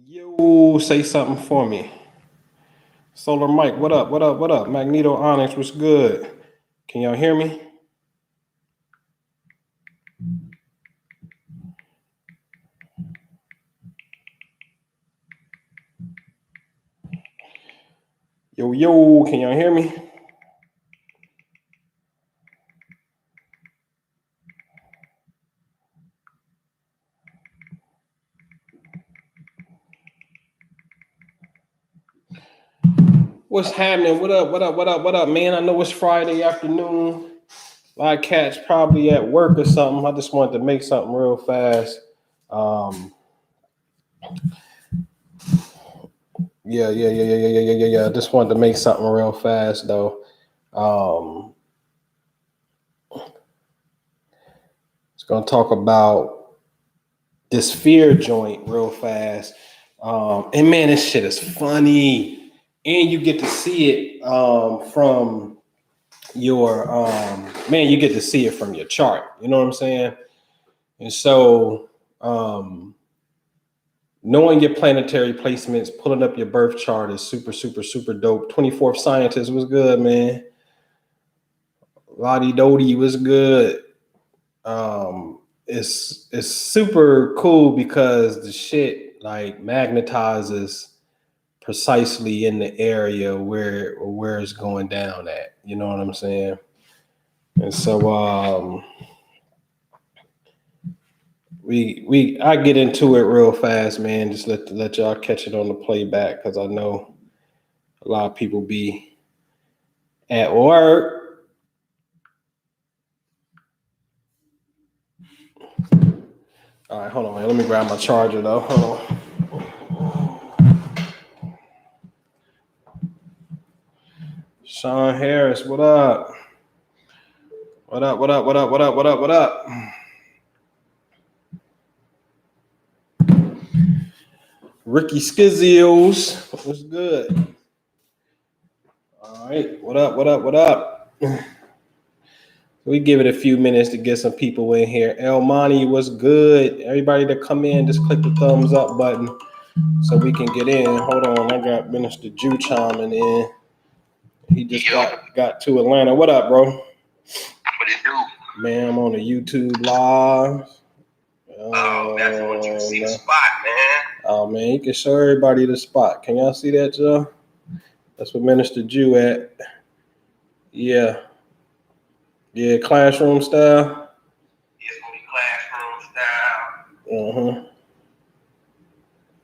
Yo, say something for me. Solar Mike, what up? What up? What up? Magneto Onyx, what's good? Can y'all hear me? Yo, can y'all hear me? What's happening? What up? What up? What up? What up, man? I know it's Friday afternoon. A lot of cats probably at work or something. I just wanted to make something real fast. Yeah. I just wanted to make something real fast though. It's gonna talk about this fear joint real fast. And man, this shit is funny. And you get to see it from your you get to see it from your chart. You know what I'm saying? And so knowing your planetary placements, pulling up your birth chart is super, super, super dope. 24th Scientist was good, man. Lottie Dodie was good. It's super cool because the shit like magnetizes precisely in the area where it's going down at. You know what I'm saying? And so I get into it real fast, man. Just let y'all catch it on the playback because I know a lot of people be at work. All right, hold on, man. Let me grab my charger though. Hold on. Sean Harris, what up? What up? What up? What up? What up? What up? What up? Ricky Skizzios, what's good? All right, what up? What up? What up? We give it a few minutes to get some people in here. El Monty, what's good? Everybody that come in, just click the thumbs up button so we can get in. Hold on, I got Minister Jew chiming in. He just got to Atlanta. What up, bro? What it do? Man, I'm on the YouTube live. That's what you see the spot, man. Oh man, you can show everybody the spot. Can y'all see that, y'all? That's what Minister Jew at. Yeah, classroom style. It's gonna be classroom style.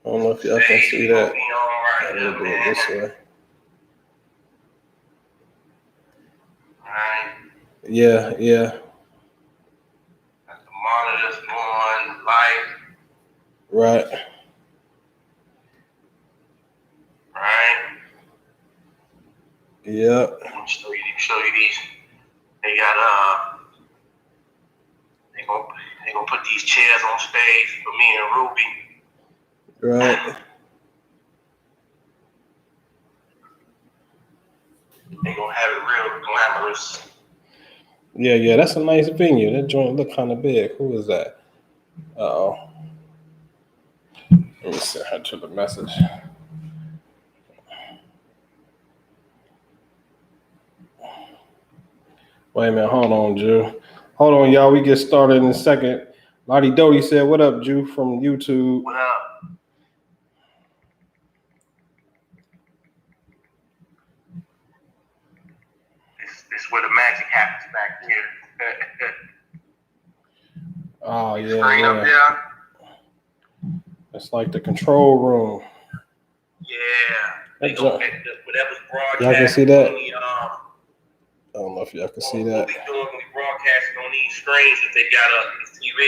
I don't know if y'all can see that. Right, let me do it this way. Right. Yeah. That's the monitors going live. Right. Yep. Show you these. They got they gonna put these chairs on stage for me and Ruby. Right. They gonna have it real glamorous. Yeah, that's a nice venue. That joint look kind of big. Who is that? Uh-oh. Let me send her to the message. Wait a minute, hold on, Jew. Hold on, y'all. We get started in a second. Lottie Dodie said, "What up, Jew?" from YouTube. What up? This is where the magic happens back here. Oh yeah. Screen up there. It's like the control room. Yeah. Whatever's broadcast. Y'all can see that? I don't know if y'all can see that. What we doing when we broadcasting on these screens that they got up on TV.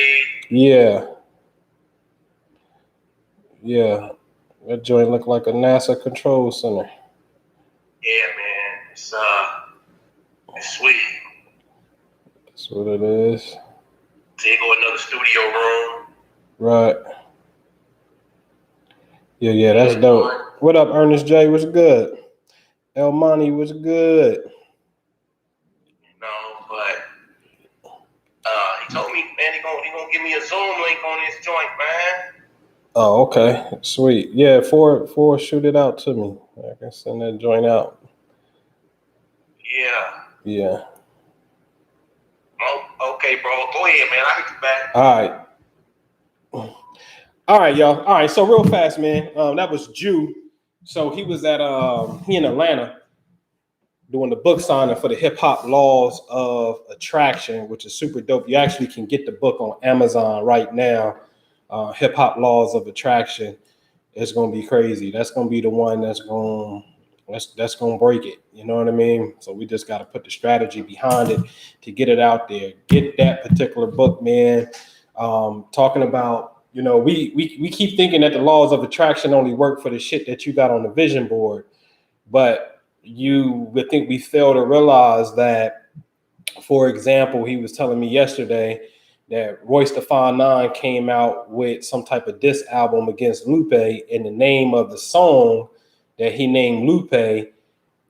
Yeah. That joint look like a NASA control center. Yeah, man. It's sweet. That's what it is. There go another studio room. Right. Yeah, that's dope. What up, Ernest J? What's good? El Monty was good. But he told me, man, he gonna give me a Zoom link on this joint, man. Oh, okay. Sweet. Yeah, four shoot it out to me. I can send that joint out. Yeah. Yeah. Oh, okay, bro. Go ahead, man. I'll hit you back. All right. All right, y'all. All right, so real fast, man. That was Jew. So he was at he in Atlanta doing the book signing for the Hip Hop Laws of Attraction, which is super dope. You actually can get the book on Amazon right now. Hip Hop Laws of Attraction. It's gonna be crazy. That's gonna be the one that's gonna break it. You know what I mean? So we just gotta put the strategy behind it to get it out there. Get that particular book, man. Talking about, we keep thinking that the laws of attraction only work for the shit that you got on the vision board, but you would think we fail to realize that, for example, he was telling me yesterday that Royce da 5'9" came out with some type of diss album against Lupe, and the name of the song that he named Lupe,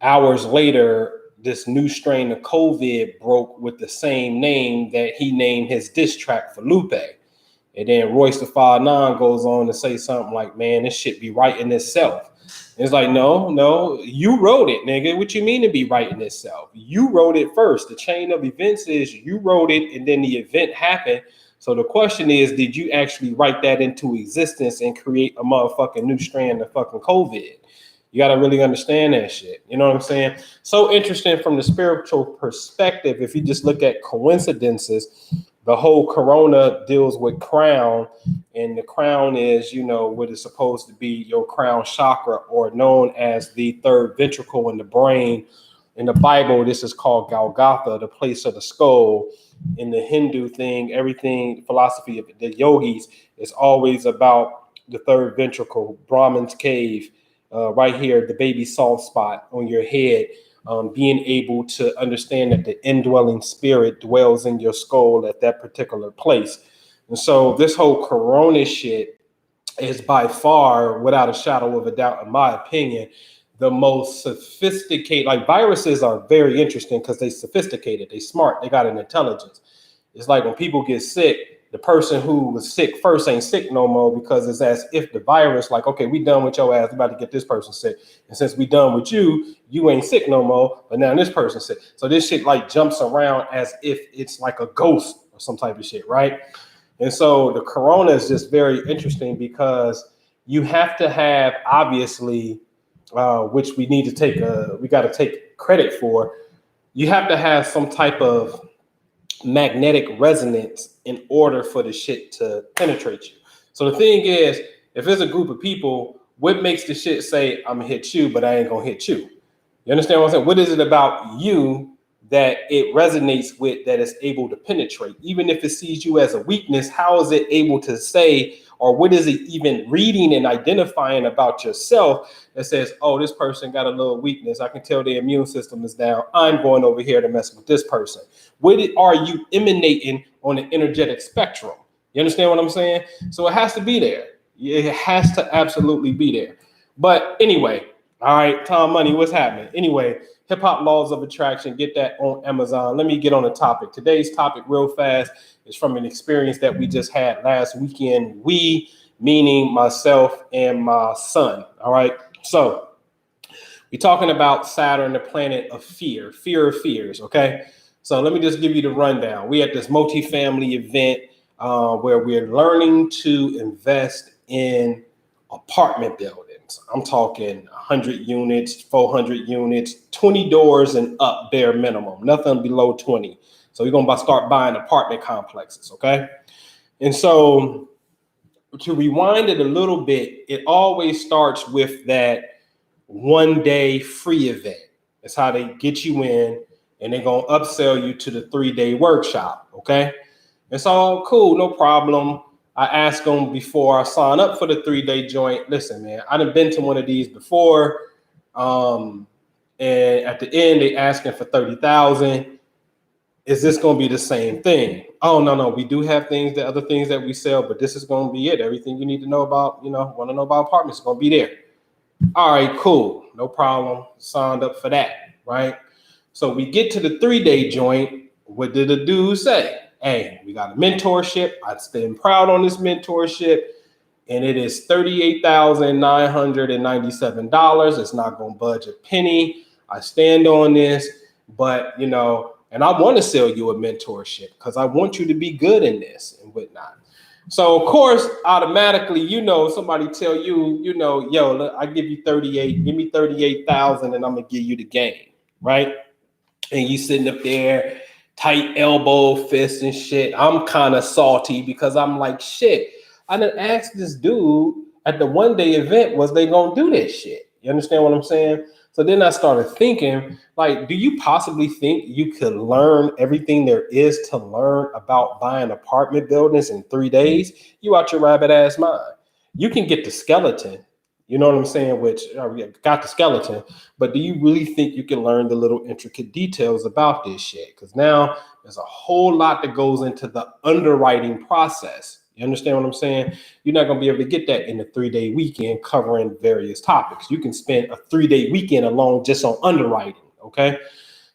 hours later, this new strain of COVID broke with the same name that he named his diss track for Lupe. And then Royce da 5'9" goes on to say something like, man, this shit be writing itself. It's like, no, you wrote it, nigga. What you mean to be writing itself? You wrote it first. The chain of events is you wrote it and then the event happened. So the question is, did you actually write that into existence and create a motherfucking new strand of fucking COVID? You got to really understand that shit. You know what I'm saying? So interesting from the spiritual perspective. If you just look at coincidences, the whole corona deals with crown, and the crown is, what is supposed to be your crown chakra, or known as the third ventricle in the brain. In the Bible, this is called Golgotha, the place of the skull. In the Hindu thing, everything, philosophy of the yogis, is always about the third ventricle, Brahman's cave, right here, the baby soft spot on your head. Being able to understand that the indwelling spirit dwells in your skull at that particular place. And so this whole corona shit is by far, without a shadow of a doubt, in my opinion, the most sophisticated. Like, viruses are very interesting because they sophisticated, they smart, they got an intelligence. It's like when people get sick, the person who was sick first ain't sick no more, because it's as if the virus, like, okay, we done with your ass, we about to get this person sick. And since we done with you, you ain't sick no more, but now this person's sick. So this shit like jumps around as if it's like a ghost or some type of shit, right? And so the corona is just very interesting because you have to have, obviously, which we need to take, we got to take credit for. You have to have some type of magnetic resonance in order for the shit to penetrate you. So the thing is, if it's a group of people, what makes the shit say, I'm gonna hit you, but I ain't gonna hit you? You understand what I'm saying? What is it about you that it resonates with, that is able to penetrate? Even if it sees you as a weakness, how is it able to say, or what is it even reading and identifying about yourself that says, oh, this person got a little weakness, I can tell their immune system is down, I'm going over here to mess with this person? What are you emanating on the energetic spectrum? You understand what I'm saying? So it has to be there. It has to absolutely be there. But anyway, all right, Tom Money, what's happening? Anyway, Hip Hop Laws of Attraction, get that on Amazon. Let me get on the topic. Today's topic, real fast, is from an experience that we just had last weekend. We, meaning myself and my son. All right. So we're talking about Saturn, the planet of fear of fears. Okay. So let me just give you the rundown. We at this multifamily event where we're learning to invest in apartment buildings. I'm talking 100 units, 400 units, 20 doors and up, bare minimum, nothing below 20. So we're going to start buying apartment complexes, okay? And so to rewind it a little bit, it always starts with that 1 day free event. That's how they get you in, and they're going to upsell you to the 3-day workshop, okay? It's all cool, no problem. I asked them before I sign up for the 3-day joint, listen, man, I done been to one of these before. And at the end, they asking for 30,000. Is this going to be the same thing? Oh, no, we do have other things that we sell, but this is going to be it. Everything you need to know about, want to know about apartments is going to be there. All right, cool. No problem. Signed up for that, right? So we get to the 3-day joint. What did the dude say? Hey, we got a mentorship. I stand proud on this mentorship. and it is $38,997. It's not going to budge a penny. I stand on this, but you know, and I want to sell you a mentorship because I want you to be good in this and whatnot. So of course, automatically, you know, somebody tell you, you know, yo, I give you 38, give me 38,000 and I'm gonna give you the game, right? And you sitting up there, tight elbow, fist and shit. I'm kind of salty because I'm like, shit, I done asked this dude at the one day event, was they gonna do this shit? You understand what I'm saying? So then I started thinking, like, do you possibly think you could learn everything there is to learn about buying apartment buildings in 3 days? You out your rabbit ass mind. You can get the skeleton, you know what I'm saying? Which got the skeleton, but do you really think you can learn the little intricate details about this shit? Because now there's a whole lot that goes into the underwriting process. You understand what I'm saying? You're not going to be able to get that in a 3-day weekend covering various topics. You can spend a 3-day weekend alone just on underwriting. Okay.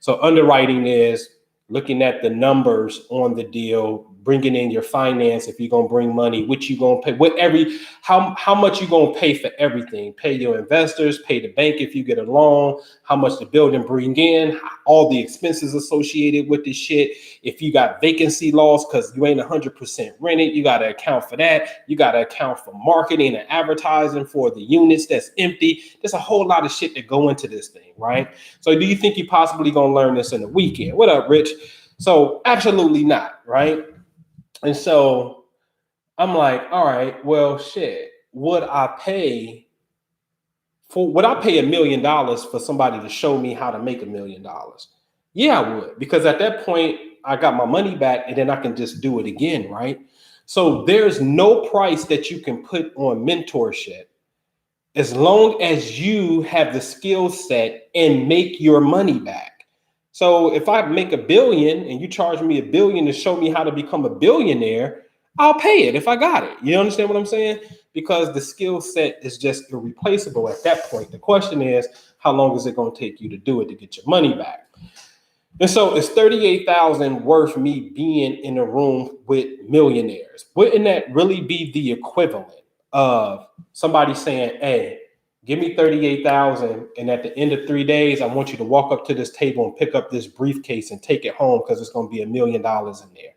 So underwriting is looking at the numbers on the deal, bringing in your finance. If you're going to bring money, what you going to pay, how much you going to pay for everything, pay your investors, pay the bank if you get a loan, how much the building bring in, all the expenses associated with this shit. If you got vacancy loss because you ain't 100% rented, you got to account for that. You got to account for marketing and advertising for the units that's empty. There's a whole lot of shit that go into this thing, right? So do you think you possibly going to learn this in a weekend? What up, Rich? So absolutely not, right? And so I'm like, all right, well, shit, would I pay $1 million for somebody to show me how to make $1 million? Yeah, I would, because at that point I got my money back and then I can just do it again, right? So there's no price that you can put on mentorship as long as you have the skill set and make your money back. So if I make $1 billion and you charge me $1 billion to show me how to become a billionaire, I'll pay it if I got it. You understand what I'm saying? Because the skill set is just irreplaceable at that point. The question is, how long is it going to take you to do it to get your money back? And so it's 38,000 worth me being in a room with millionaires. Wouldn't that really be the equivalent of somebody saying, hey, give me 38,000, and at the end of 3 days, I want you to walk up to this table and pick up this briefcase and take it home because it's going to be $1 million in there.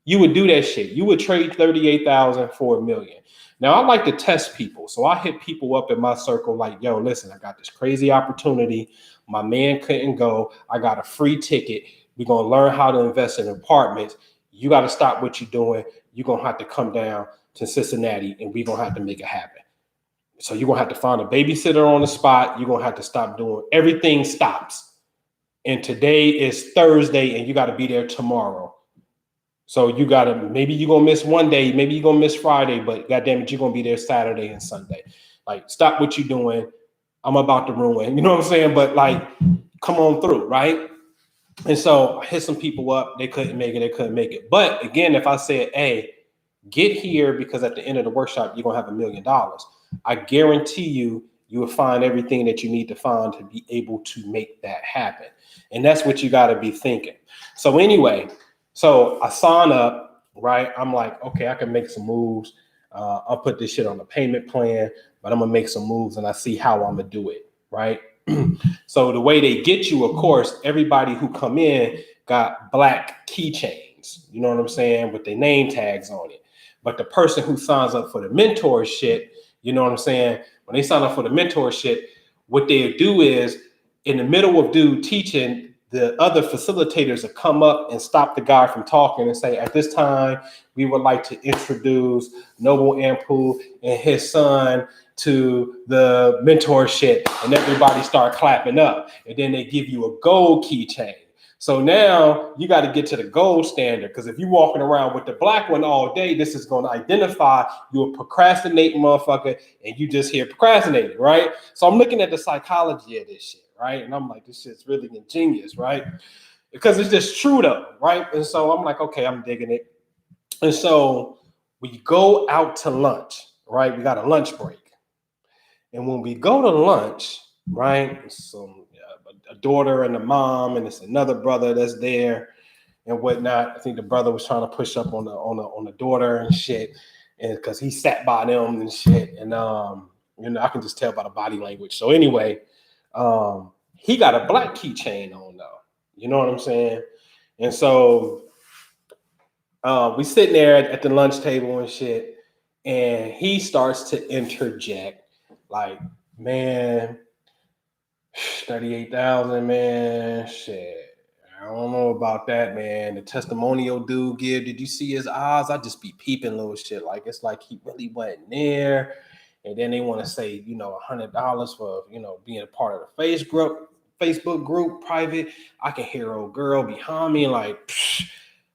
You would do that shit. You would trade 38,000 for $1 million. Now I like to test people. So I hit people up in my circle like, yo, listen, I got this crazy opportunity. My man couldn't go. I got a free ticket. We're going to learn how to invest in apartments. You got to stop what you're doing. You're going to have to come down to Cincinnati and we're going to have to make it happen. So you're going to have to find a babysitter on the spot. You're going to have to stop doing everything stops. And today is Thursday and you got to be there tomorrow. So you got to, maybe you're going to miss one day, maybe you're going to miss Friday, but goddamn it, you're going to be there Saturday and Sunday. Like, stop what you're doing. I'm about to ruin, you know what I'm saying? But like, come on through, right? And so I hit some people up. They couldn't make it. But again, if I said, hey, get here because at the end of the workshop, you're going to have $1 million. I guarantee you will find everything that you need to find to be able to make that happen. And that's what you got to be thinking. So anyway, so I sign up, right? I'm like, okay, I can make some moves. I'll put this shit on the payment plan, but I'm going to make some moves and I see how I'm going to do it, right? So the way they get you, of course, everybody who come in got black keychains, you know what I'm saying, with their name tags on it. But the person who signs up for the mentorship, you know what I'm saying, when they sign up for the mentorship, what they do is in the middle of dude teaching, the other facilitators will come up and stop the guy from talking and say, at this time, we would like to introduce Noble Ampoule and his son to the mentorship, and everybody start clapping up. And then they give you a gold keychain. So now you got to get to the gold standard, because if you're walking around with the black one all day, this is going to identify you're a procrastinating motherfucker and you just here procrastinating, right? So I'm looking at the psychology of this shit, right? And I'm like, this shit's really ingenious, right? Because it's just true though, right? And so I'm like, okay, I'm digging it. And so we go out to lunch, right? We got a lunch break. And when we go to lunch, right, so a daughter and a mom, and it's another brother that's there and whatnot. I think the brother was trying to push up on the daughter and shit. and because he sat by them and shit, and I can just tell by the body language. So anyway, he got a black keychain on though. You know what I'm saying? And so we sitting there at the lunch table and shit, and he starts to interject like, man, 38,000, man, shit. I don't know about that, man. The testimonial dude give, did you see his eyes? I just be peeping little shit. Like, it's like he really wasn't there. And then they want to say, $100 for, being a part of the Facebook group, private. I can hear old girl behind me like,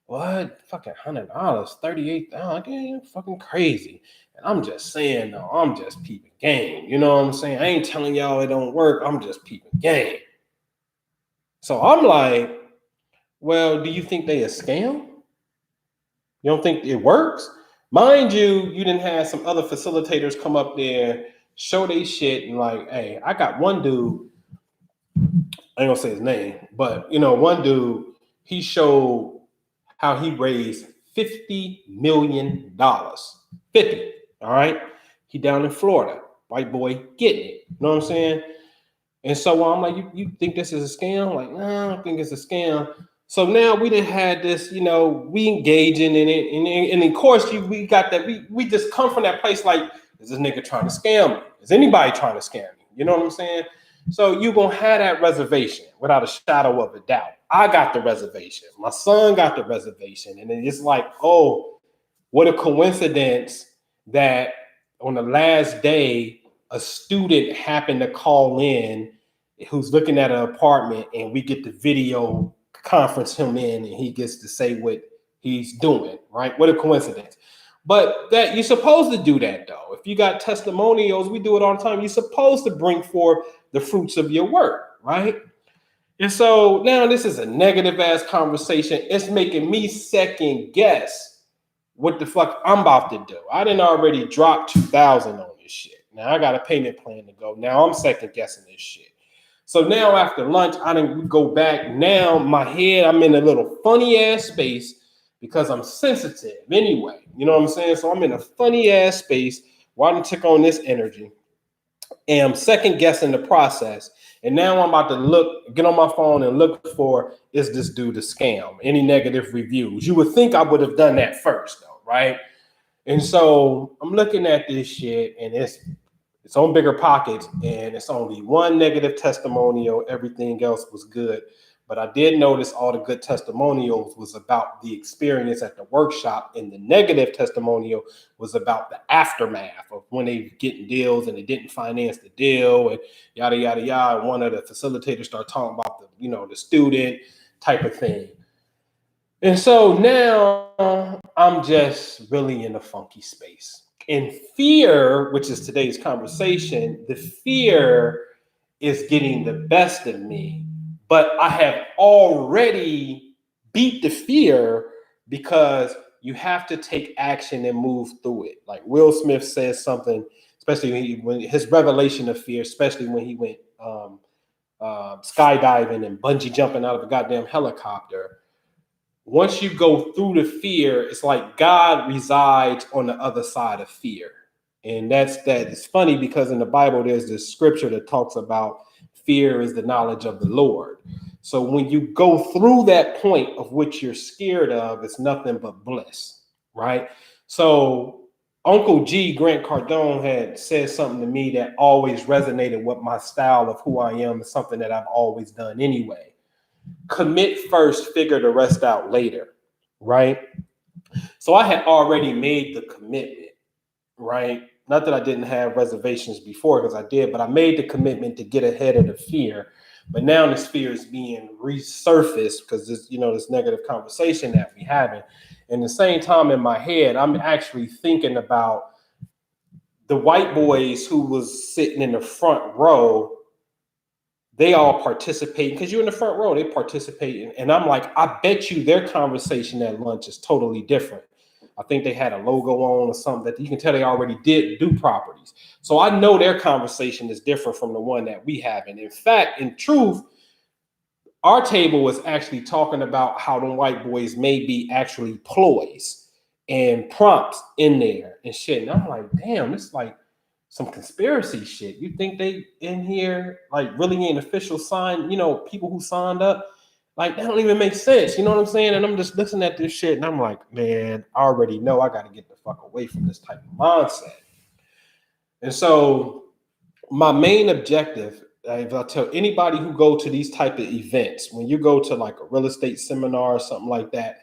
what? Fucking $100, 38,000, fucking crazy. And I'm just saying, no, I'm just peeping game. You know what I'm saying? I ain't telling y'all it don't work. I'm just peeping game. So I'm like, well, do you think they a scam? You don't think it works? Mind you, you didn't have some other facilitators come up there, show they shit, and like, hey, I got one dude, I ain't gonna say his name, but one dude, he showed how he raised $50 million. 50, all right? He down in Florida, white boy getting it. You know what I'm saying? And so I'm like, you think this is a scam? Like, nah, I don't think it's a scam. So now we done had this, we engaging in it. And of course, we got that, we just come from that place like, is this nigga trying to scam me? Is anybody trying to scam me? You know what I'm saying? So you gonna have that reservation without a shadow of a doubt. I got the reservation. My son got the reservation. And it's like, oh, what a coincidence that on the last day, a student happened to call in who's looking at an apartment, and we get the video conference him in, and he gets to say what he's doing, right? What a coincidence. But that you're supposed to do that though. If you got testimonials, we do it all the time. You're supposed to bring forth the fruits of your work, right? And so now this is a negative ass conversation. It's making me second guess what the fuck I'm about to do. I didn't already drop 2,000 on this shit. Now I got a payment plan to go. Now I'm second guessing this shit. So now after lunch, I didn't go back. Now my head, I'm in a little funny ass space because I'm sensitive anyway. You know what I'm saying? So I'm in a funny ass space while I took on this energy. And I'm second guessing the process. And now I'm about to get on my phone and look for, is this dude a scam? Any negative reviews? You would think I would have done that first though, right? And so I'm looking at this shit, and it's on Bigger Pockets, and it's only one negative testimonial. Everything else was good. But I did notice all the good testimonials was about the experience at the workshop, and the negative testimonial was about the aftermath of when they getting deals and they didn't finance the deal and yada, yada, yada. And one of the facilitators started talking about the student type of thing. And so now I'm just really in a funky space. And fear, which is today's conversation, the fear is getting the best of me. But I have already beat the fear because you have to take action and move through it. Like Will Smith says something, especially when his revelation of fear, especially when he went skydiving and bungee jumping out of a goddamn helicopter. Once you go through the fear, it's like God resides on the other side of fear. And it's funny because in the Bible, there's this scripture that talks about fear is the knowledge of the Lord. So when you go through that point of which you're scared of, it's nothing but bliss, right? So Uncle G, Grant Cardone, had said something to me that always resonated with my style of who I am. It's something that I've always done anyway. Commit first, figure the rest out later, right? So I had already made the commitment, right? Not that I didn't have reservations before, because I did, but I made the commitment to get ahead of the fear. But now this fear is being resurfaced because this negative conversation that we having. And the same time in my head, I'm actually thinking about the white boys who was sitting in the front row. They all participate because you're in the front row. They participate, and I'm like, I bet you their conversation at lunch is totally different. I think they had a logo on or something that you can tell they already did do properties. So I know their conversation is different from the one that we have. And in fact, in truth, our table was actually talking about how the white boys may be actually ploys. and prompts in there and shit. And I'm like, damn, it's like some conspiracy shit. You think they in here like really ain't official sign, people who signed up? Like that don't even make sense. You know what I'm saying? And I'm just listening at this shit and I'm like, man, I already know I got to get the fuck away from this type of mindset. And so my main objective, if I tell anybody who go to these type of events, when you go to like a real estate seminar or something like that,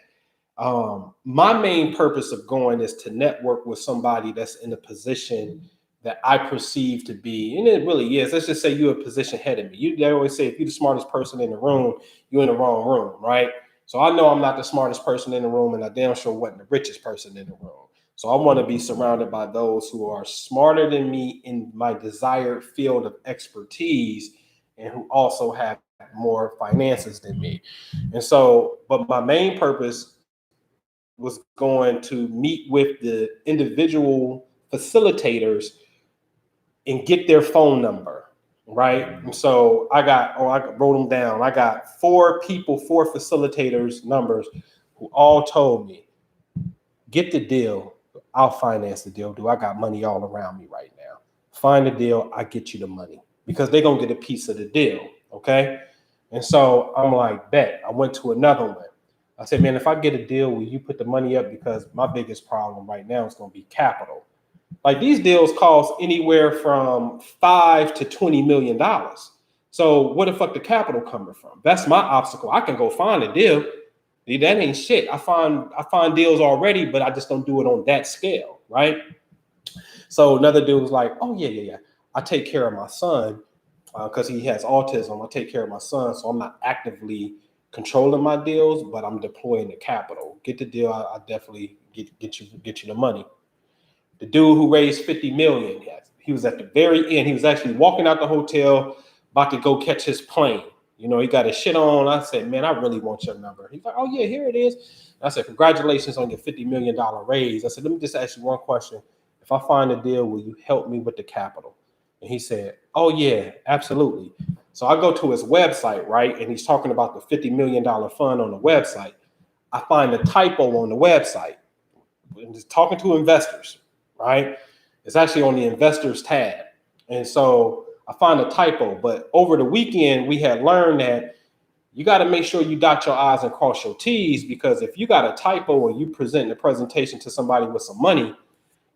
my main purpose of going is to network with somebody that's in a position that I perceive to be, and it really is. Let's just say you're a position ahead of me. They always say if you're the smartest person in the room, you're in the wrong room, right? So I know I'm not the smartest person in the room, and I damn sure wasn't the richest person in the room. So I want to be surrounded by those who are smarter than me in my desired field of expertise and who also have more finances than me. And so, but my main purpose was going to meet with the individual facilitators and get their phone number, right? And so I wrote them down. I got 4 facilitators numbers who all told me, get the deal, I'll finance the deal. I got money all around me right now. Find the deal, I get you the money because they're going to get a piece of the deal, okay? And so I'm like, bet. I went to another one. I said, man, if I get a deal, will you put the money up? Because my biggest problem right now is going to be capital. Like these deals cost anywhere from $5 to $20 million. So where the fuck the capital coming from? That's my obstacle. I can go find a deal. That ain't shit. I find deals already, but I just don't do it on that scale, right? So another dude was like, oh yeah. I take care of my son because he has autism. I take care of my son, so I'm not actively controlling my deals, but I'm deploying the capital. Get the deal, I definitely get you the money. The dude who raised 50 million, he was at the very end. He was actually walking out the hotel, about to go catch his plane. He got his shit on. I said, man, I really want your number. He's like, oh yeah, here it is. And I said, congratulations on your $50 million raise. I said, let me just ask you one question. If I find a deal, will you help me with the capital? And he said, oh yeah, absolutely. So I go to his website, right? And he's talking about the $50 million fund on the website. I find a typo on the website. And just talking to investors, right? It's actually on the investors tab. And so I find a typo, but over the weekend, we had learned that you got to make sure you dot your I's and cross your T's, because if you got a typo and you present the presentation to somebody with some money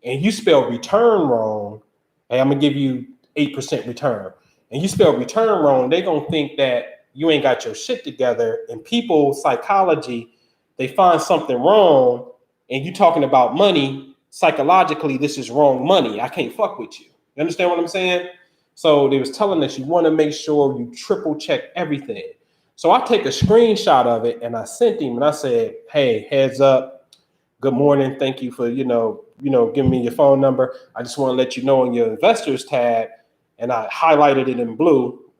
and you spell return wrong, hey, I'm going to give you 8% return, and you spell return wrong, they're going to think that you ain't got your shit together. And people, psychology, they find something wrong and you talking about money, psychologically, this is wrong money. I can't fuck with you. You understand what I'm saying? So they was telling us you want to make sure you triple check everything. So I take a screenshot of it and I sent him and I said, hey, heads up, good morning. Thank you for, giving me your phone number. I just want to let you know on your investors tab, and I highlighted it in blue.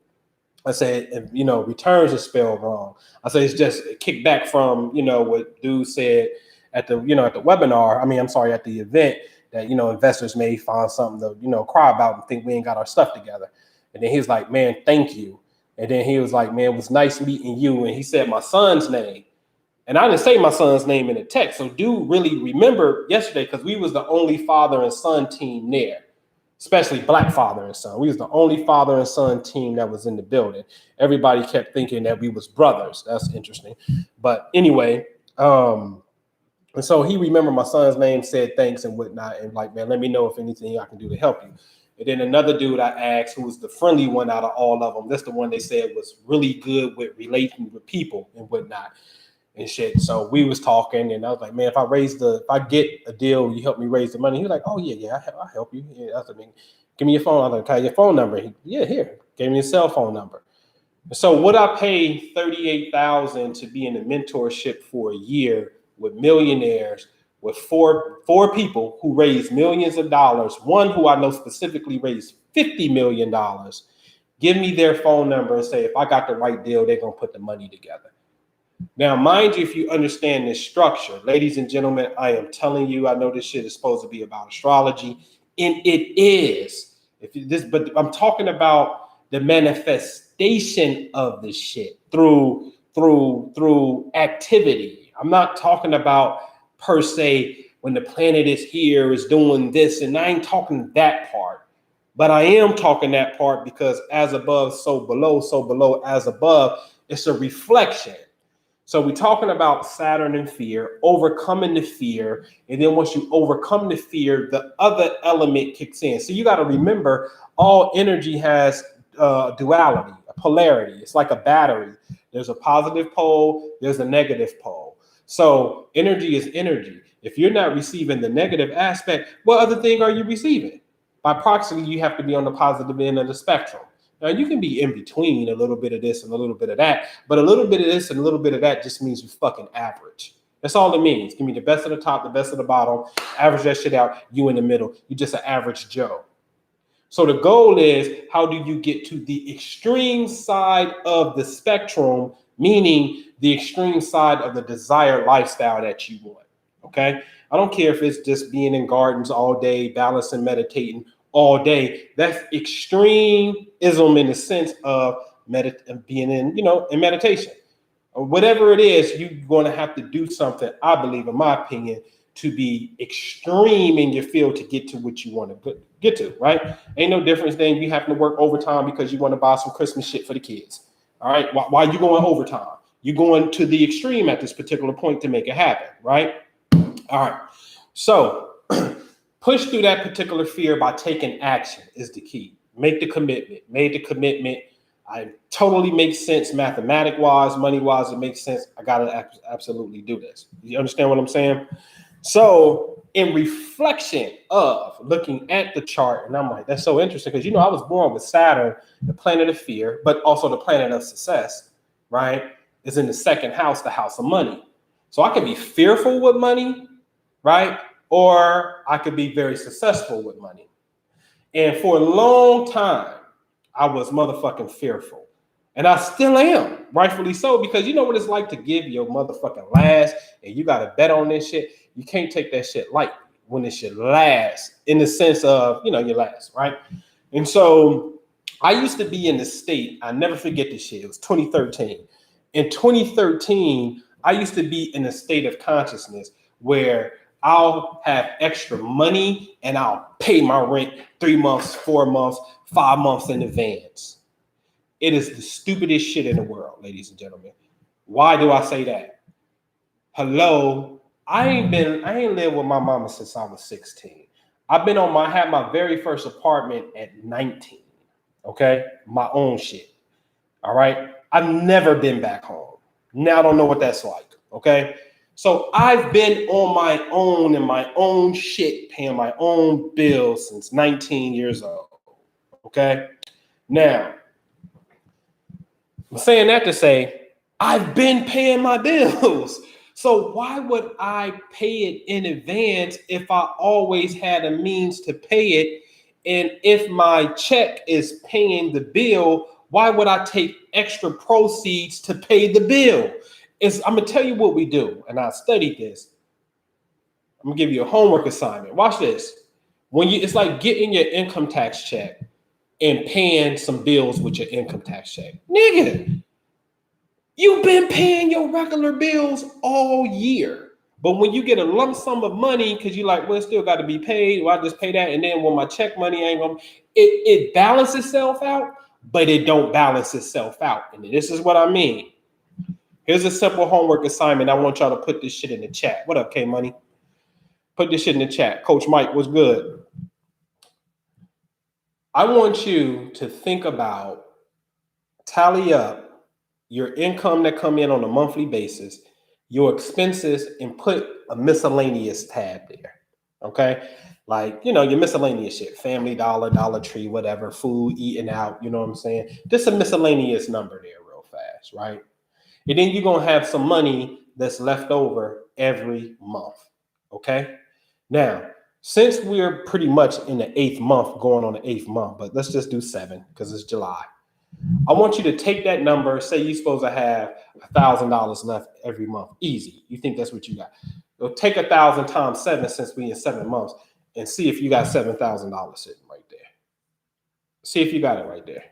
I said, returns are spelled wrong. I said, it's just a kickback from, what dude said at the webinar. At the event, that, investors may find something to, cry about and think we ain't got our stuff together. And then he was like, man, thank you. And then he was like, man, it was nice meeting you. And he said my son's name. And I didn't say my son's name in the text. So dude really remembered yesterday, because we was the only father and son team there, especially black father and son. We was the only father and son team that was in the building. Everybody kept thinking that we was brothers. That's interesting. But anyway, and so he remembered my son's name, said thanks and whatnot, and like, man, let me know if anything I can do to help you. And then another dude I asked, who was the friendly one out of all of them, that's the one they said was really good with relating with people and whatnot and shit. So we was talking, and I was like, man, if I get a deal, you help me raise the money. He was like, oh yeah, I'll help you. Yeah, I was like, give me your phone. I was like, okay, your phone number. Here. Gave me a cell phone number. So would I pay $38,000 to be in a mentorship for a year with millionaires, with four people who raised millions of dollars, one who I know specifically raised $50 million, give me their phone number and say, if I got the right deal, they're going to put the money together. Now, mind you, if you understand this structure, ladies and gentlemen, I am telling you, I know this shit is supposed to be about astrology, and it is. But I'm talking about the manifestation of this shit through activity. I'm not talking about per se when the planet is here, is doing this. And I ain't talking that part, but I am talking that part because as above, so below as above, it's a reflection. So we're talking about Saturn and fear, overcoming the fear. And then once you overcome the fear, the other element kicks in. So you got to remember all energy has duality, a polarity. It's like a battery. There's a positive pole, there's a negative pole. So energy is energy. If you're not receiving the negative aspect, what other thing are you receiving? By proxy, you have to be on the positive end of the spectrum. Now, you can be in between a little bit of this and a little bit of that, but a little bit of this and a little bit of that just means you're fucking average. That's all it means. Give me the best of the top, the best of the bottom, average that shit out, you in the middle. You're just an average Joe. So the goal is, how do you get to the extreme side of the spectrum, meaning the extreme side of the desired lifestyle that you want, okay? I don't care if it's just being in gardens all day, balancing, meditating all day. That's extremism in the sense of being in meditation. Or whatever it is, you're going to have to do something, I believe, in my opinion, to be extreme in your field to get to what you want to get to, right? Ain't no difference than you having to work overtime because you want to buy some Christmas shit for the kids. All right. Why are you going overtime? You're going to the extreme at this particular point to make it happen, right? All right. So push through that particular fear by taking action is the key. Make the commitment. Made the commitment. I totally makes sense mathematic wise, money wise. It makes sense. I got to absolutely do this. You understand what I'm saying? So in reflection of looking at the chart, and I'm like, that's so interesting because, I was born with Saturn, the planet of fear, but also the planet of success, right? Is in the second house, the house of money. So I can be fearful with money, right? Or I could be very successful with money. And for a long time, I was motherfucking fearful. And I still am, rightfully so, because you know what it's like to give your motherfucking last and you got to bet on this shit. You can't take that shit light when it should last in the sense of, your last, right? And so I used to be in the state, I never forget this shit. It was 2013. In 2013, I used to be in a state of consciousness where I'll have extra money and I'll pay my rent 3 months, 4 months, 5 months in advance. It is the stupidest shit in the world, ladies and gentlemen. Why do I say that? Hello, I ain't lived with my mama since I was 16. I had my very first apartment at 19. Okay, my own shit. All right, I've never been back home. Now I don't know what that's like. Okay, so I've been on my own in my own shit, paying my own bills since 19 years old. Okay, now I'm saying that to say I've been paying my bills. So why would I pay it in advance if I always had a means to pay it? And if my check is paying the bill, why would I take extra proceeds to pay the bill? I'm going to tell you what we do. And I studied this. I'm going to give you a homework assignment. Watch this. It's like getting your income tax check and paying some bills with your income tax check. Nigga, you've been paying your regular bills all year. But when you get a lump sum of money, because you're like, well, it still got to be paid. Well, I just pay that. And then when my check money ain't going, it balances itself out, but it don't balance itself out. And this is what I mean. Here's a simple homework assignment. I want y'all to put this shit in the chat. What up, K-Money? Put this shit in the chat. Coach Mike, what's good? I want you to think about, tally up your income that come in on a monthly basis, your expenses, and put a miscellaneous tab there. Okay? Like, your miscellaneous shit, Family Dollar, Dollar Tree, whatever, food, eating out, you know what I'm saying? Just a miscellaneous number there real fast, right? And then you're going to have some money that's left over every month. Okay? Now, since we're pretty much in the 8th month, going on the 8th month, but let's just do 7 because it's July. I want you to take that number. Say you're supposed to have $1,000 left every month. Easy. You think that's what you got. So take 1,000 times 7 since we're in 7 months and see if you got $7,000 sitting right there. See if you got it right there.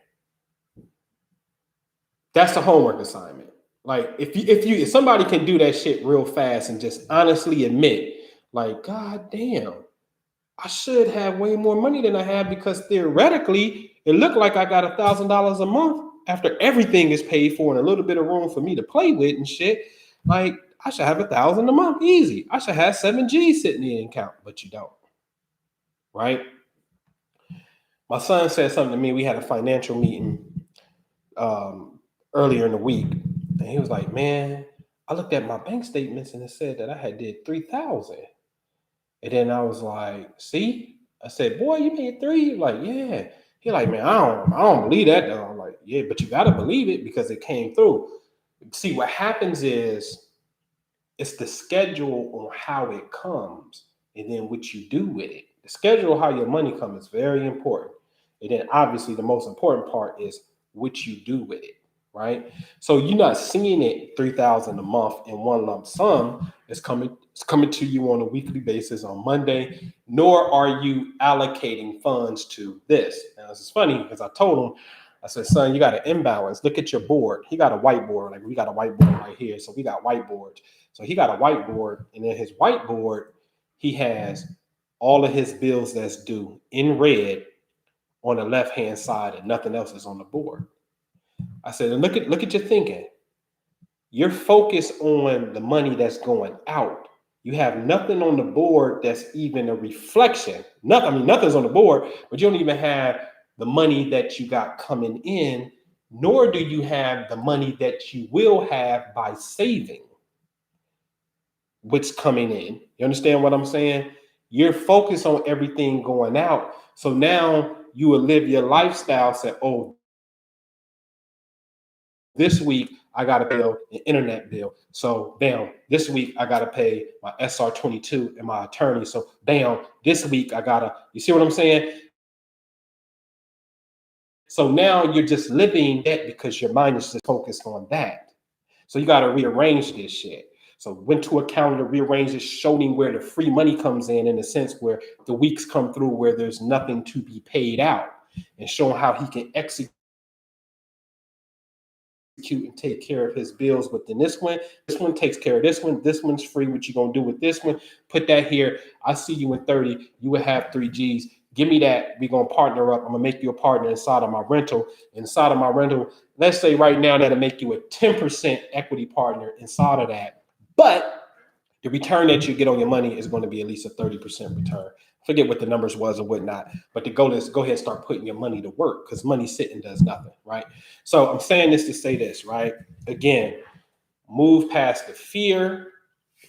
That's the homework assignment. Like if somebody can do that shit real fast and just honestly admit, Like, God damn, I should have way more money than I have, because theoretically it looked like I got $1,000 a month after everything is paid for and a little bit of room for me to play with and shit. Like, I should have 1,000 a month easy. I should have 7G sitting in the account, but you don't, right? My son said something to me. We had a financial meeting earlier in the week, and he was like, "Man, I looked at my bank statements and it said that I had did 3,000." And then I was like, "See?" I said, "Boy, you made 3?" Like, "Yeah." He like, "Man, I don't believe that though." I'm like, "Yeah, but you gotta believe it because it came through." See, what happens is it's the schedule on how it comes and then what you do with it. The schedule, how your money comes, is very important. And then obviously the most important part is what you do with it, right? So you're not seeing it 3,000 a month in one lump sum. It's coming to you on a weekly basis on Monday, nor are you allocating funds to this. Now this is funny because I told him, I said, "Son, you got an imbalance. Look at your board." He got a whiteboard. Like, we got a whiteboard right here. So we got whiteboards. So he got a whiteboard, and in his whiteboard, he has all of his bills that's due in red on the left-hand side, and nothing else is on the board. I said, and look at your thinking. You're focused on the money that's going out. You have nothing on the board that's even a reflection. Nothing, I mean, nothing's on the board, but you don't even have the money that you got coming in, nor do you have the money that you will have by saving what's coming in. You understand what I'm saying? You're focused on everything going out. So now you will live your lifestyle, say, "Oh, this week I got to pay an internet bill. So, bam, this week I got to pay my SR22 and my attorney. So, bam, this week I got to," you see what I'm saying? So now you're just living that because your mind is just focused on that. So you got to rearrange this shit. So went to a calendar, rearrange it, showed him where the free money comes in a sense where the weeks come through where there's nothing to be paid out, and show him how he can execute and take care of his bills. But then this one takes care of this one's free. What you gonna do with this one? Put that here. I see you in 30, you would have 3Gs. Give me that. We're gonna partner up. I'm gonna make you a partner inside of my rental. Inside of my rental, let's say right now that'll make you a 10% equity partner inside of that. But the return that you get on your money is going to be at least a 30% return. Forget what the numbers was or whatnot, but the goal is go ahead and start putting your money to work, because money sitting does nothing, right? So I'm saying this to say this, right? Again, move past the fear,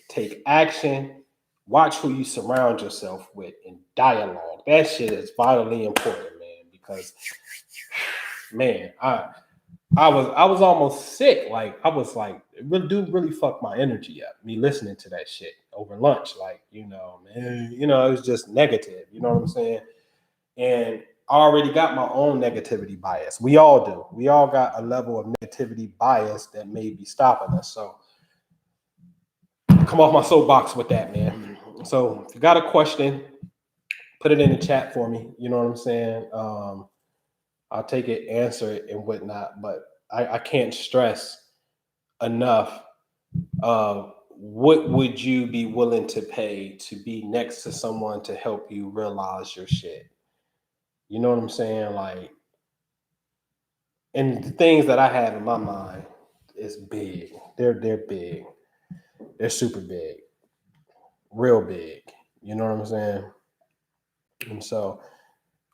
take action, watch who you surround yourself with, and dialogue. That shit is vitally important, man, because man, I was almost sick. Like, I was like, it really fucked my energy up. Me listening to that shit over lunch, like, man, it was just negative. You know what I'm saying? And I already got my own negativity bias. We all do. We all got a level of negativity bias that may be stopping us. So come off my soapbox with that, man. So if you got a question, put it in the chat for me. You know what I'm saying? I'll take it, answer it, and whatnot. But I can't stress enough, what would you be willing to pay to be next to someone to help you realize your shit? You know what I'm saying? Like, and the things that I have in my mind is big. They're big. They're super big, real big. You know what I'm saying? And so,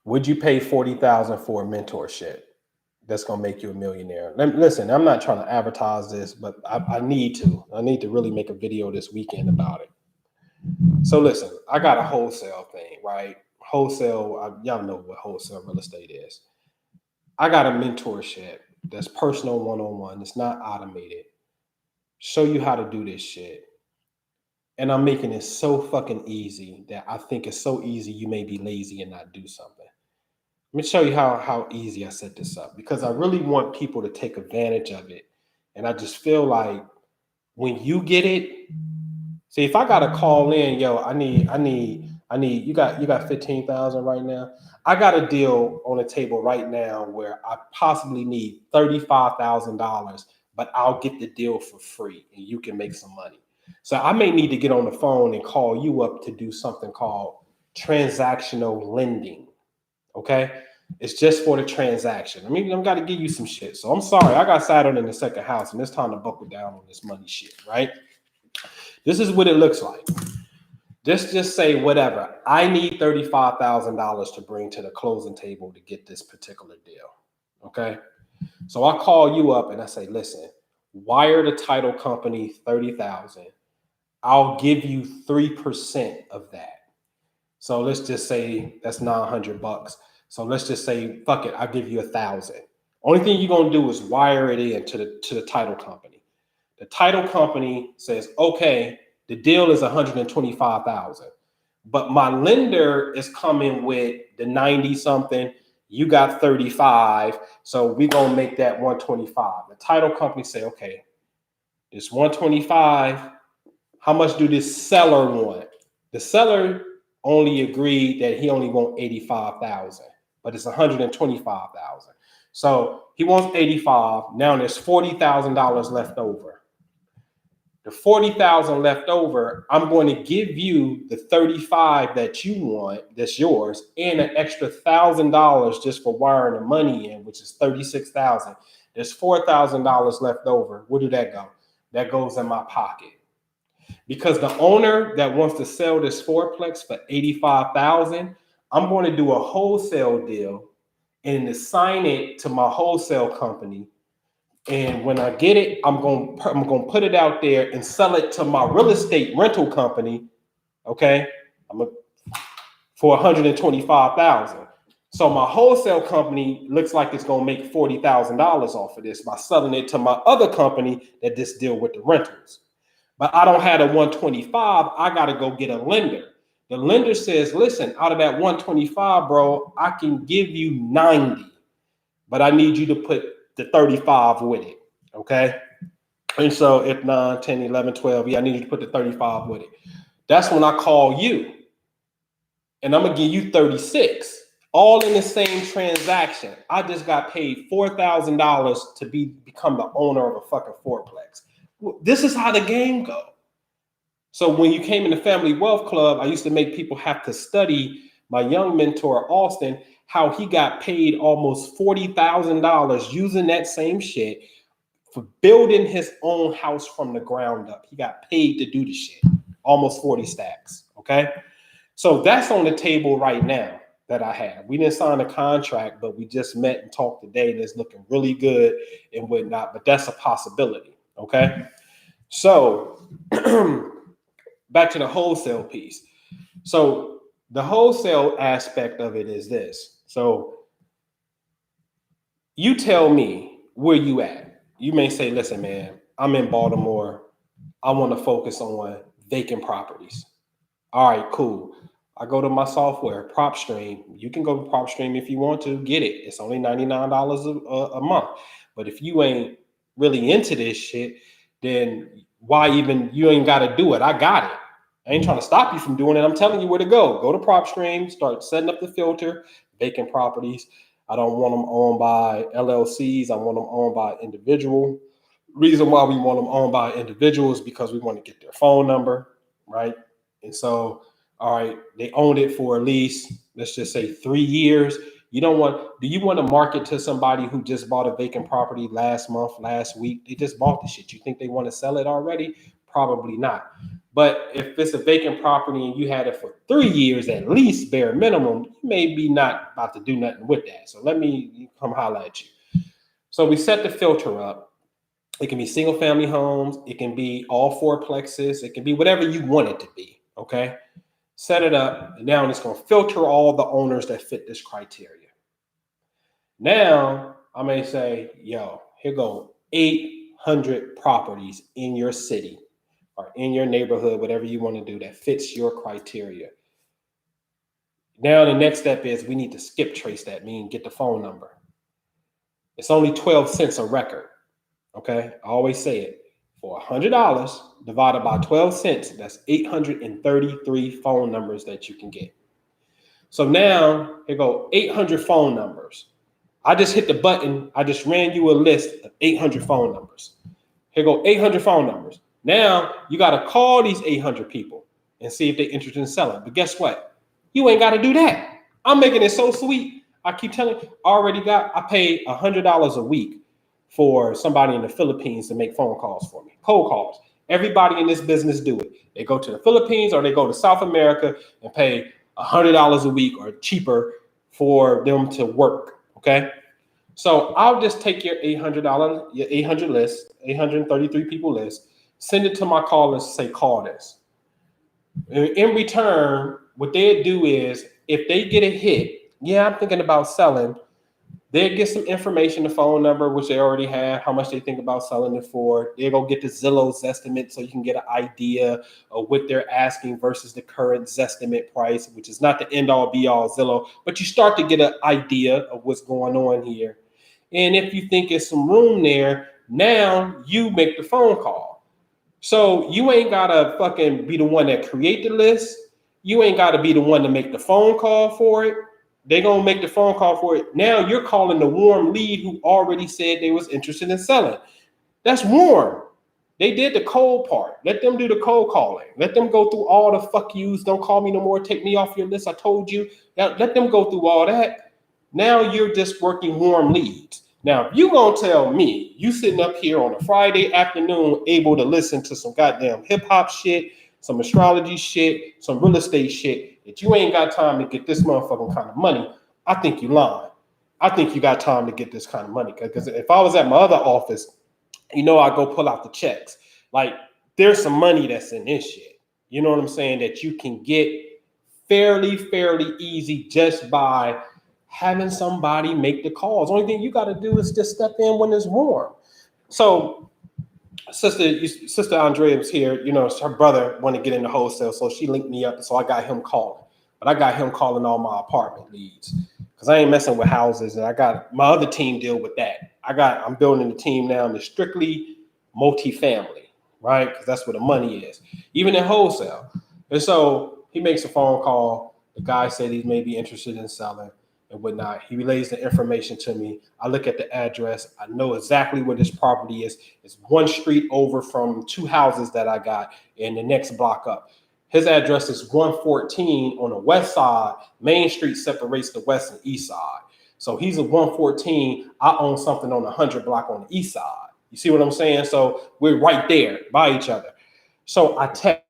would you pay 40,000 for a mentorship that's gonna make you a millionaire? Listen, I'm not trying to advertise this, but I need to. I need to really make a video this weekend about it. So listen, I got a wholesale thing, right? Wholesale, y'all know what wholesale real estate is. I got a mentorship that's personal one-on-one. It's not automated. Show you how to do this shit. And I'm making it so fucking easy that I think it's so easy you may be lazy and not do something. Let me show you how easy I set this up, because I really want people to take advantage of it. And I just feel like when you get it, see, if I gotta call in, yo, I need, you got 15,000 right now. I got a deal on the table right now where I possibly need $35,000, but I'll get the deal for free and you can make some money. So I may need to get on the phone and call you up to do something called transactional lending. Okay. It's just for the transaction. I mean, I've got to give you some shit. So I'm sorry. I got Saturn in the second house and it's time to buckle down on this money shit, right? This is what it looks like. Just say whatever. I need $35,000 to bring to the closing table to get this particular deal. Okay. So I call you up and I say, listen, wire the title company 30,000. I'll give you 3% of that. So let's just say that's $900. So let's just say, fuck it, I'll give you 1,000. Only thing you're gonna do is wire it in to the title company. The title company says, okay, the deal is 125,000, but my lender is coming with the 90 something. You got 35, so we're gonna make that 125. The title company say, okay, it's 125. How much do this seller want? The seller only agreed that he only wants 85,000, but it's 125,000. So he wants 85. Now there's $40,000 left over. The 40,000 left over, I'm going to give you the 35 that you want, that's yours, and an extra $1,000 just for wiring the money in, which is 36,000. There's $4,000 left over. Where did that go? That goes in my pocket. Because the owner that wants to sell this fourplex for 85,000, I'm going to do a wholesale deal and assign it to my wholesale company. And when I get it, I'm going to put it out there and sell it to my real estate rental company. Okay, for 125,000. So my wholesale company looks like it's going to make $40,000 off of this by selling it to my other company that just deal with the rentals. But I don't have a 125. I got to go get a lender. The lender says, listen, out of that 125, bro, I can give you 90, but I need you to put the 35 with it. Okay. And so if 9, 10, 11, 12, yeah, I need you to put the 35 with it. That's when I call you and I'm going to give you 36, all in the same transaction. I just got paid $4,000 to become the owner of a fucking fourplex. This is how the game goes. So when you came in the Family Wealth Club, I used to make people have to study my young mentor, Austin, how he got paid almost $40,000 using that same shit for building his own house from the ground up. He got paid to do the shit, almost 40 stacks, okay? So that's on the table right now that I have. We didn't sign a contract, but we just met and talked today, and it's looking really good and whatnot, but that's a possibility. Okay, so back to the wholesale piece. So the wholesale aspect of it is this. So you tell me where you at. You may say, listen, man, I'm in Baltimore. I want to focus on vacant properties. All right, cool. I go to my software, PropStream. You can go to PropStream if you want to get it. It's only $99 a month. But if you ain't really into this shit, then why even, you ain't got to do it. I got it. I ain't trying to stop you from doing it. I'm telling you where to go. Go to PropStream, start setting up the filter, vacant properties. I don't want them owned by LLCs. I want them owned by individual. Reason why we want them owned by individuals is because we want to get their phone number, right? And so, all right, they owned it for at least, let's just say 3 years. Do you want to market to somebody who just bought a vacant property last month, last week? They just bought the shit. You think they want to sell it already? Probably not. But if it's a vacant property and you had it for 3 years, at least bare minimum, you may be not about to do nothing with that. So let me come holler at you. So we set the filter up. It can be single family homes. It can be all fourplexes. It can be whatever you want it to be. Okay. Set it up. And now it's going to filter all the owners that fit this criteria. Now I may say, yo, here go 800 properties in your city or in your neighborhood, whatever you want to do that fits your criteria. Now the next step is we need to skip trace that, meaning get the phone number. It's only 12 cents a record. Okay, I always say it. For $100 divided by 12 cents, that's 833 phone numbers that you can get. So now here go 800 phone numbers. I just hit the button. I just ran you a list of 800 phone numbers. Here go 800 phone numbers. Now you got to call these 800 people and see if they're interested in selling. But guess what? You ain't got to do that. I'm making it so sweet. I keep telling you, I pay $100 a week for somebody in the Philippines to make phone calls for me, cold calls. Everybody in this business do it. They go to the Philippines or they go to South America and pay $100 a week or cheaper for them to work. Okay. So I'll just take your $800, your 800 list, 833 people list, send it to my call list, say, call this. In return, what they'd do is if they get a hit, yeah, I'm thinking about selling, they'll get some information, the phone number, which they already have, how much they think about selling it for. They'll go get the Zillow's estimate so you can get an idea of what they're asking versus the current Zestimate price, which is not the end all be all Zillow, but you start to get an idea of what's going on here. And if you think there's some room there, now you make the phone call. So you ain't gotta fucking be the one that create the list. You ain't gotta be the one to make the phone call for it. They're gonna make the phone call for it. Now you're calling the warm lead who already said they was interested in selling. That's warm. They did the cold part. Let them do the cold calling. Let them go through all the fuck yous. Don't call me no more. Take me off your list. I told you. Now, let them go through all that. Now you're just working warm leads. Now, if you gonna tell me you sitting up here on a Friday afternoon able to listen to some goddamn hip hop shit, some astrology shit, some real estate shit, that you ain't got time to get this motherfucking kind of money, I think you lying. I think you got time to get this kind of money. Because if I was at my other office, I go pull out the checks. Like, there's some money that's in this shit. You know what I'm saying? That you can get fairly easy just by having somebody make the calls. Only thing you got to do is just step in when it's warm. So Sister Andrea was here. Her brother wanted to get into wholesale, so she linked me up. So I got him calling. But I got him calling all my apartment leads because I ain't messing with houses. And I got my other team deal with that. I'm building a team now that's strictly multifamily, right? Because that's where the money is, even in wholesale. And so he makes a phone call. The guy said he may be interested in selling and whatnot. He relays the information to me. I look at the address. I know exactly where this property is. It's one street over from two houses that I got in the next block up. His address is 114 on the west side. Main Street separates the west and east side. So he's at 114. I own something on the 100 block on the east side. You see what I'm saying? So we're right there by each other. So I text